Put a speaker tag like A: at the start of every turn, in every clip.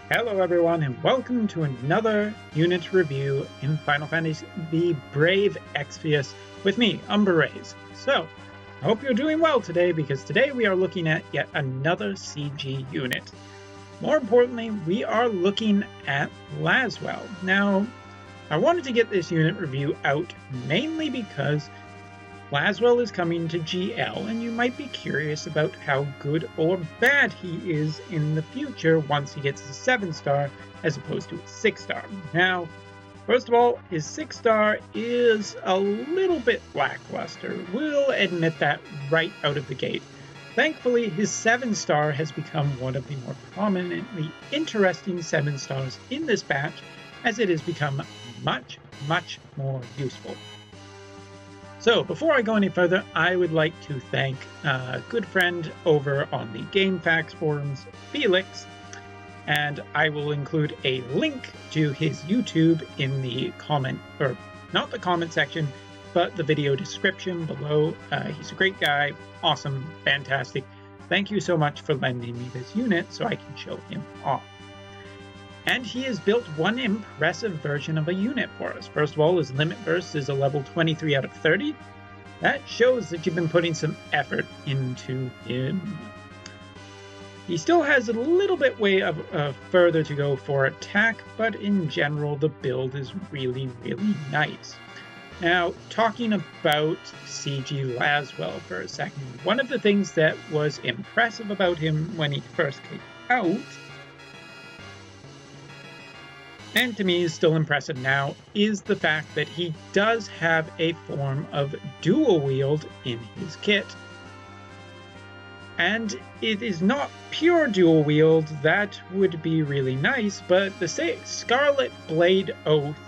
A: Hello everyone and welcome to another unit review in Final Fantasy the Brave Exvius with me, Umbraze. So, I hope you're doing well today because today we are looking at yet another CG unit. More importantly, we are looking at Lasswell. Now, I wanted to get this unit review out mainly because Lasswell is coming to GL, and you might be curious about how good or bad he is in the future once he gets a 7-star as opposed to a 6-star. Now, first of all, his 6-star is a little bit lackluster. We'll admit that right out of the gate. Thankfully, his 7-star has become one of the more prominently interesting 7-stars in this batch, as it has become much more useful. So, before I go any further, I would like to thank a good friend over on the GameFAQs forums, Felix, and I will include a link to his YouTube in the comment, or not the comment section, but the video description below. He's a great guy, awesome, fantastic. Thank you so much for lending me this unit so I can show him off. And he has built one impressive version of a unit for us. First of all, his limit burst is a level 23 out of 30. That shows that you've been putting some effort into him. He still has a little bit way of further to go for attack, but in general, the build is really nice. Now, talking about CG Lasswell for a second, one of the things that was impressive about him when he first came out, and to me is still impressive now, is the fact that he does have a form of dual wield in his kit. And it is not pure dual wield, that would be really nice, but the Scarlet Blade Oath,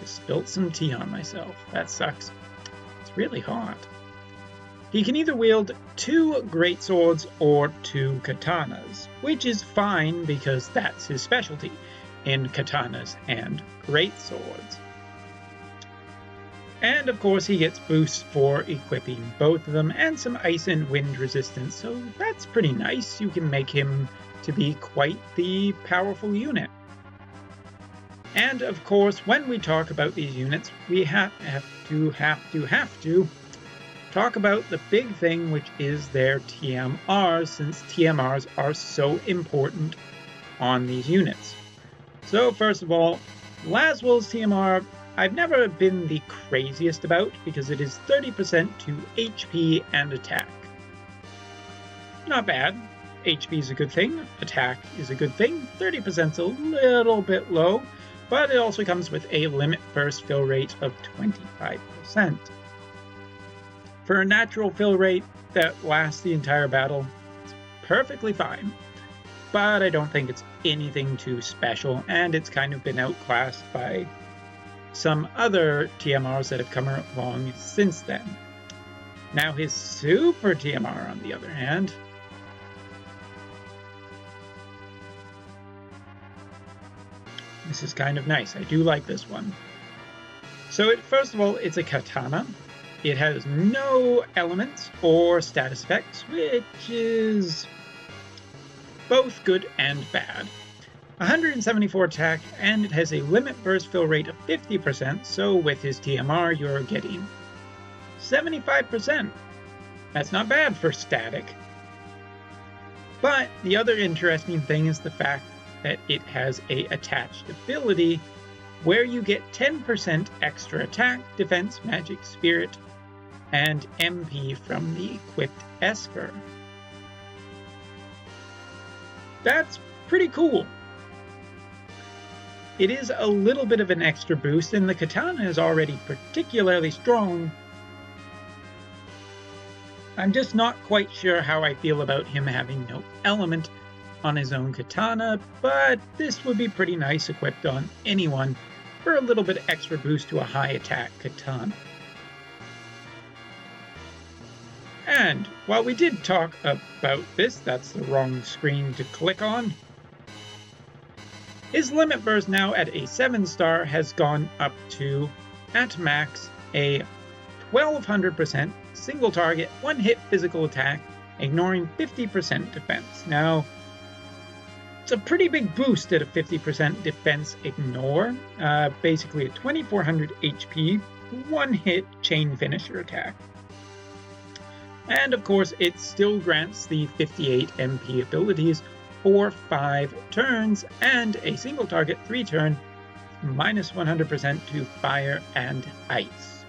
A: just spilled some tea on myself, that sucks, it's really hot. He can either wield 2 greatswords or 2 katanas, which is fine because that's his specialty in katanas and greatswords. And of course he gets boosts for equipping both of them and some ice and wind resistance, so that's pretty nice. You can make him to be quite the powerful unit. And of course, when we talk about these units, we have to talk about the big thing, which is their TMRs, since TMRs are so important on these units. So first of all, Lasswell's TMR, I've never been the craziest about because it is 30% to HP and attack. Not bad. HP is a good thing, attack is a good thing, 30% is a little bit low, but it also comes with a limit burst fill rate of 25%. For a natural fill rate that lasts the entire battle, it's perfectly fine. But I don't think it's anything too special, and it's kind of been outclassed by some other TMRs that have come along since then. Now his super TMR, on the other hand, this is kind of nice. I do like this one. So first of all, it's a katana. It has no elements or status effects, which is both good and bad. 174 attack, and it has a limit burst fill rate of 50%, so with his TMR you're getting 75%. That's not bad for static. But the other interesting thing is the fact that it has a attached ability where you get 10% extra attack, defense, magic, spirit, and MP from the equipped Esper. That's pretty cool. It is a little bit of an extra boost, and the katana is already particularly strong. I'm just not quite sure how I feel about him having no element on his own katana, but this would be pretty nice equipped on anyone for a little bit extra boost to a high attack katana. And while we did talk about this, that's the wrong screen to click on. His limit burst now at a 7-star has gone up to, at max, a 1200% single target, 1-hit physical attack, ignoring 50% defense. Now, It's a pretty big boost at a 50% defense ignore, basically a 2400 HP, one-hit chain finisher attack. And of course, it still grants the 58 MP abilities for 5 turns and a single target 3 turn, minus 100% to fire and ice.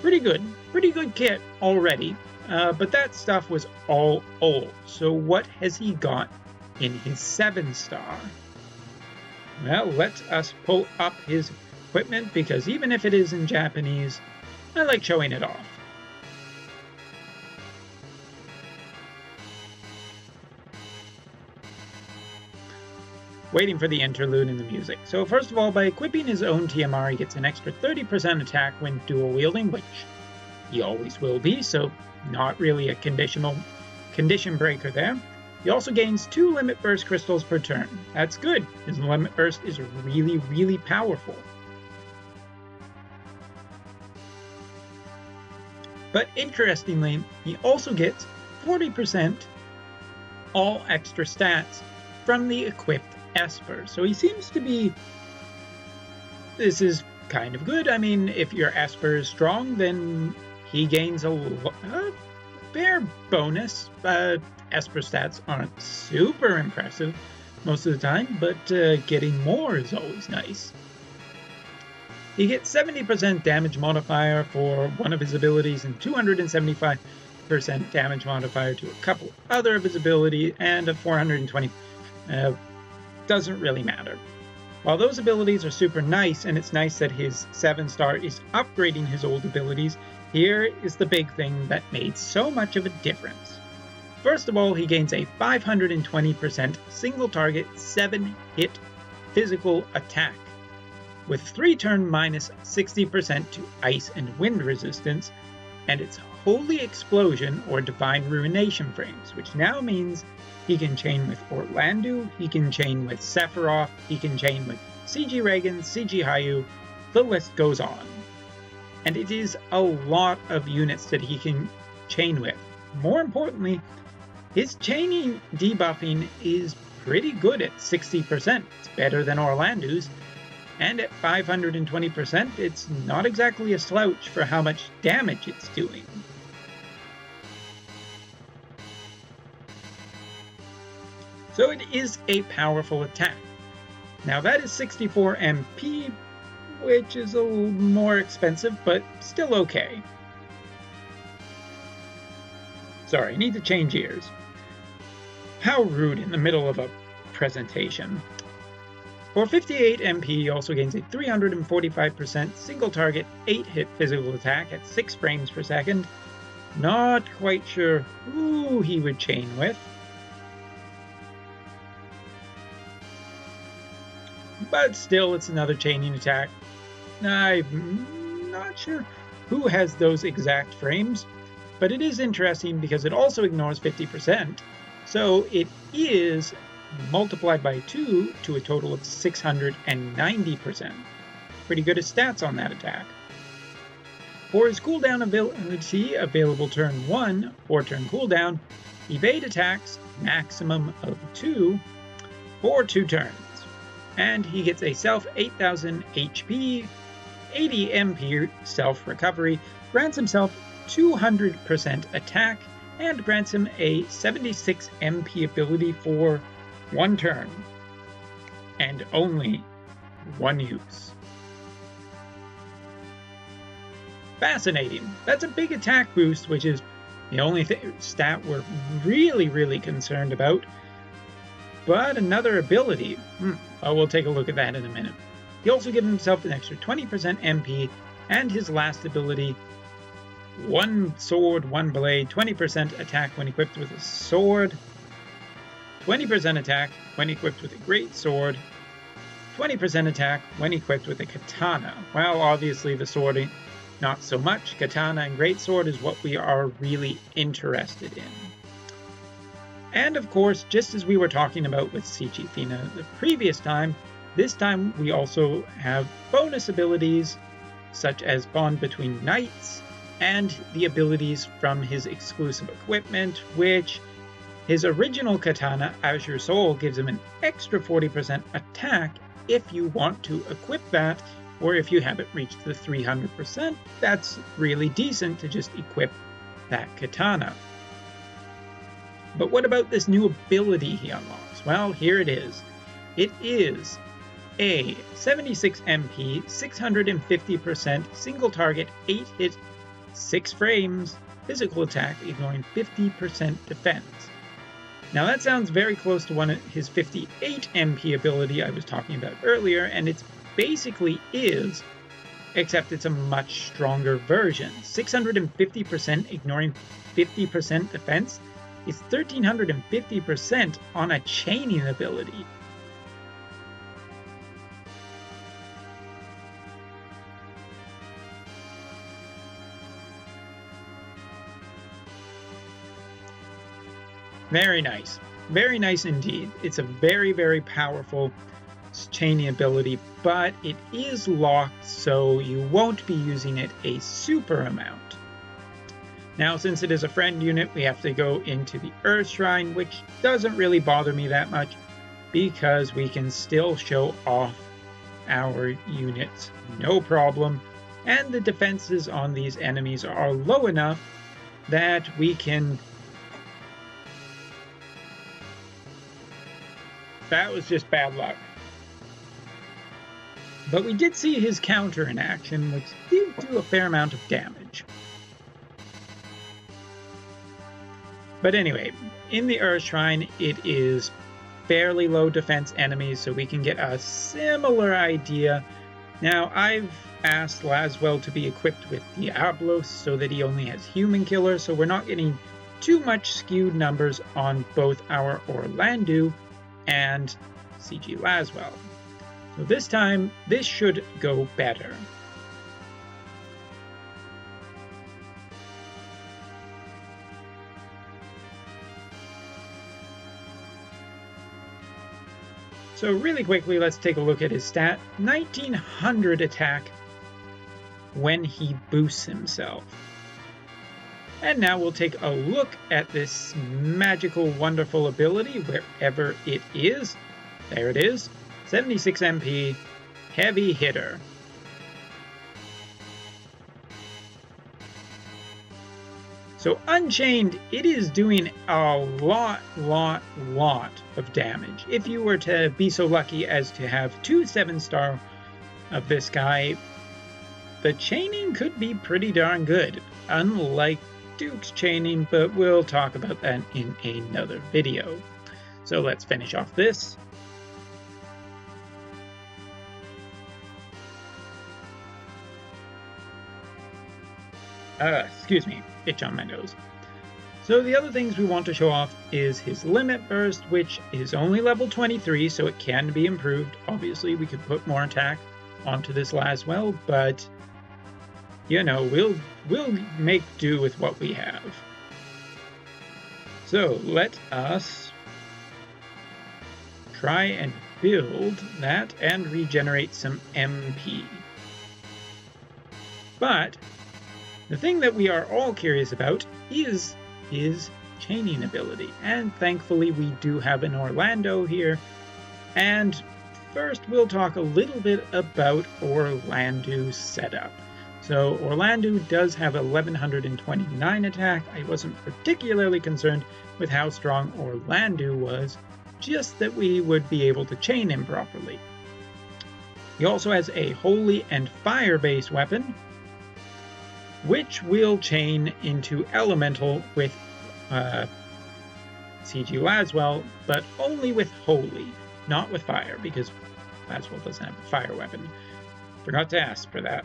A: Pretty good kit already, but that stuff was all old. So what has he got in his 7-star? Well, let us pull up his equipment, because even if it is in Japanese, I like showing it off. Waiting for the interlude in the music. So first of all, by equipping his own TMR, he gets an extra 30% attack when dual wielding, which he always will be, so not really a condition breaker there. He also gains 2 limit burst crystals per turn. That's good. His limit burst is really powerful. But interestingly, he also gets 40% all extra stats from the equipped Esper. So he seems to be... This is kind of good. I mean, if your Esper is strong, then he gains a fair bonus. Esper stats aren't super impressive most of the time, but getting more is always nice. He gets 70% damage modifier for one of his abilities and 275% damage modifier to a couple other of his abilities, and a 420 doesn't really matter. While those abilities are super nice, and it's nice that his 7-star is upgrading his old abilities, here is the big thing that made so much of a difference. First of all, he gains a 520% single target 7-hit physical attack, with 3-turn minus 60% to ice and wind resistance, and its Holy Explosion or Divine Ruination frames, which now means he can chain with Orlandu, he can chain with Sephiroth, he can chain with CG Reagan, CG Hayu, the list goes on. And it is a lot of units that he can chain with. More importantly, his chaining debuffing is pretty good at 60%. It's better than Orlandu's. And at 520%, it's not exactly a slouch for how much damage it's doing. So it is a powerful attack. Now that is 64 MP, which is a little more expensive, but still okay. Sorry, I need to change ears. How rude in the middle of a presentation. For 58 MP, he also gains a 345% single target 8-hit physical attack at 6 frames per second. Not quite sure who he would chain with. But still, it's another chaining attack. I'm not sure who has those exact frames, but it is interesting because it also ignores 50%, so it is multiplied by 2 to a total of 690%. Pretty good at stats on that attack. For his cooldown ability, available turn 1 or turn cooldown, evade attacks, maximum of 2, for 2 turns. And he gets a self 8000 HP, 80 MP self recovery, grants himself 200% attack, and grants him a 76 MP ability for 1 turn, and only 1 use. Fascinating. That's a big attack boost, which is the only stat we're really concerned about. But another ability, we'll take a look at that in a minute. He also gives himself an extra 20% MP, and his last ability, 1 sword, 1 blade, 20% attack when equipped with a sword, 20% attack when equipped with a great sword, 20% attack when equipped with a katana. Well, obviously the sword, not so much. Katana and great sword is what we are really interested in. And of course, just as we were talking about with CG Fina the previous time, this time we also have bonus abilities such as Bond Between Knights and the abilities from his exclusive equipment, which His original katana, Azure Soul, gives him an extra 40% attack if you want to equip that, or if you have it reach the 300%, that's really decent to just equip that katana. But what about this new ability he unlocks? Well, here it is. It is a 76 MP, 650% single target, 8 hit, 6 frames, physical attack, ignoring 50% defense. Now that sounds very close to his 58 MP ability I was talking about earlier, and it basically is, except it's a much stronger version. 650% ignoring 50% defense is 1350% on a chaining ability. Very nice. Very nice indeed. It's a very, very powerful chaining ability, but it is locked, so you won't be using it a super amount. Now, since it is a friend unit, we have to go into the Earth Shrine, which doesn't really bother me that much because we can still show off our units, no problem. And the defenses on these enemies are low enough that we can... That was just bad luck. But we did see his counter in action, which did do a fair amount of damage. But anyway, in the Earth Shrine, it is fairly low defense enemies, so we can get a similar idea. Now, I've asked Lasswell to be equipped with Diablos so that he only has Human Killer, so we're not getting too much skewed numbers on both our Orlandu and CG Lasswell. So this time, this should go better. So really quickly, let's take a look at his stat. 1900 attack when he boosts himself. And now we'll take a look at this magical, wonderful ability, wherever it is. There it is. 76 MP, heavy hitter. So Unchained, it is doing a lot of damage. If you were to be so lucky as to have 2 7-star of this guy, the chaining could be pretty darn good, unlike Duke's chaining, but we'll talk about that in another video. So let's finish off this. Excuse me, itch on my nose. So the other things we want to show off is his Limit Burst, which is only level 23, so it can be improved. Obviously, we could put more attack onto this Lasswell, but you know, we'll make do with what we have. So let us try and build that and regenerate some MP. But the thing that we are all curious about is his chaining ability, and thankfully we do have an Orlando here. And first we'll talk a little bit about Orlando's setup. So Orlando does have 1129 attack. I wasn't particularly concerned with how strong Orlando was, just that we would be able to chain him properly. He also has a Holy and Fire-based weapon, which will chain into Elemental with CG Lasswell, but only with Holy, not with Fire, because Lasswell doesn't have a fire weapon. Forgot to ask for that.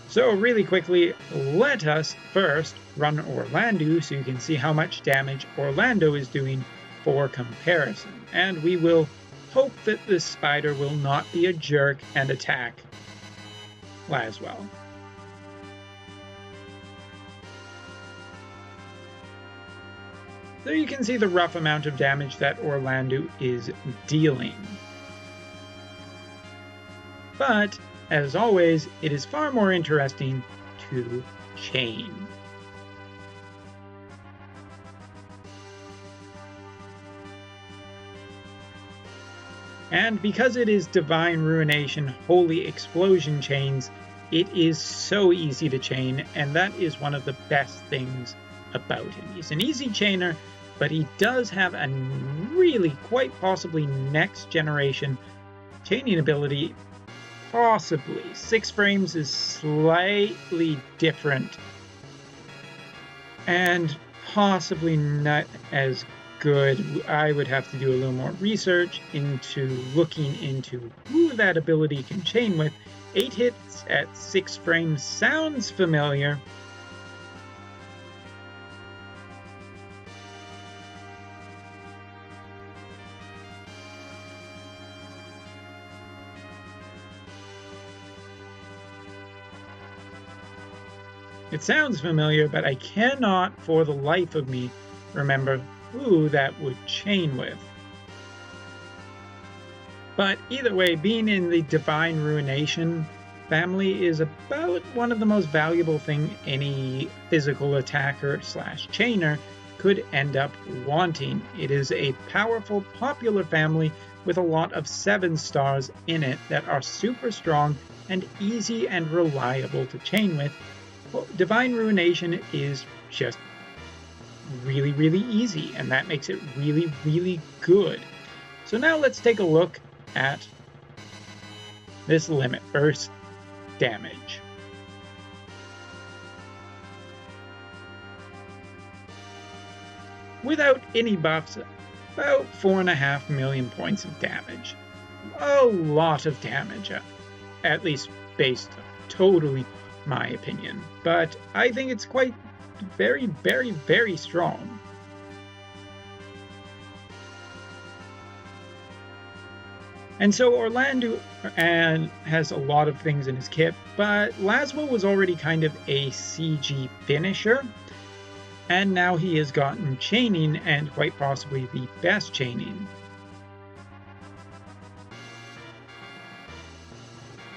A: So really quickly, let us first run Orlando so you can see how much damage Orlando is doing for comparison. And we will hope that this spider will not be a jerk and attack Lasswell. There you can see the rough amount of damage that Orlando is dealing. But, as always, it is far more interesting to chain. And because it is Divine Ruination Holy Explosion chains, it is so easy to chain, and that is one of the best things about him. He's an easy chainer, but he does have a really, quite possibly next generation chaining ability. Possibly. 6 frames is slightly different and possibly not as good. I would have to do a little more research into looking into who that ability can chain with. 8 hits at 6 frames sounds familiar. It sounds familiar, but I cannot for the life of me remember who that would chain with. But either way, being in the Divine Ruination family is about one of the most valuable things any physical attacker / chainer could end up wanting. It is a powerful, popular family with a lot of 7 stars in it that are super strong and easy and reliable to chain with. Well, Divine Ruination is just really, really easy, and that makes it really, really good. So now let's take a look at this limit burst damage. Without any buffs, about 4.5 million points of damage. A lot of damage, at least based on totally my opinion, but I think it's quite very, very, very strong. And so Orlando has a lot of things in his kit, but Lasswell was already kind of a CG finisher, and now he has gotten chaining, and quite possibly the best chaining.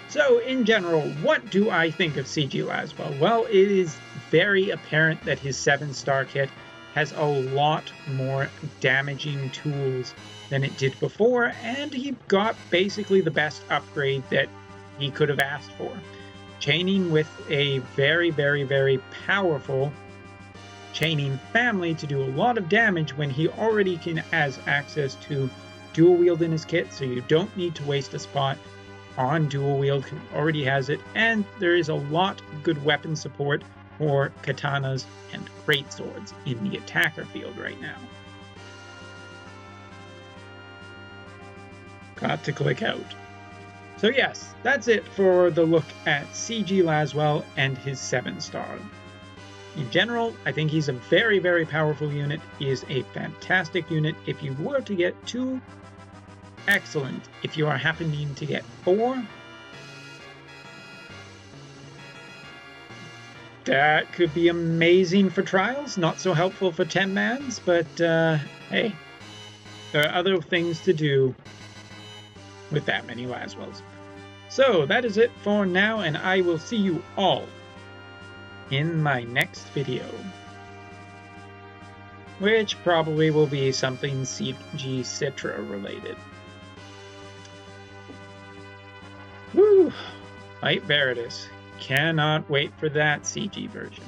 A: So, in general, what do I think of CG Lasswell? Well, it is very apparent that his 7-star kit has a lot more damaging tools than it did before, and he got basically the best upgrade that he could have asked for. Chaining with a very, very, very powerful chaining family to do a lot of damage when he already has access to dual wield in his kit, so you don't need to waste a spot on dual wield, who already has it, and there is a lot of good weapon support for katanas and greatswords in the attacker field right now. Got to click out. So yes, that's it for the look at CG Lasswell and his 7-star. In general, I think he's a very, very powerful unit. He is a fantastic unit. If you were to get 2, excellent. If you are happening to get 4, that could be amazing for trials. Not so helpful for 10-mans, but hey, there are other things to do with that many Lasswells. So that is it for now, and I will see you all in my next video, which probably will be something CG Citra related. Woo! Light Veritas. Cannot wait for that CG version.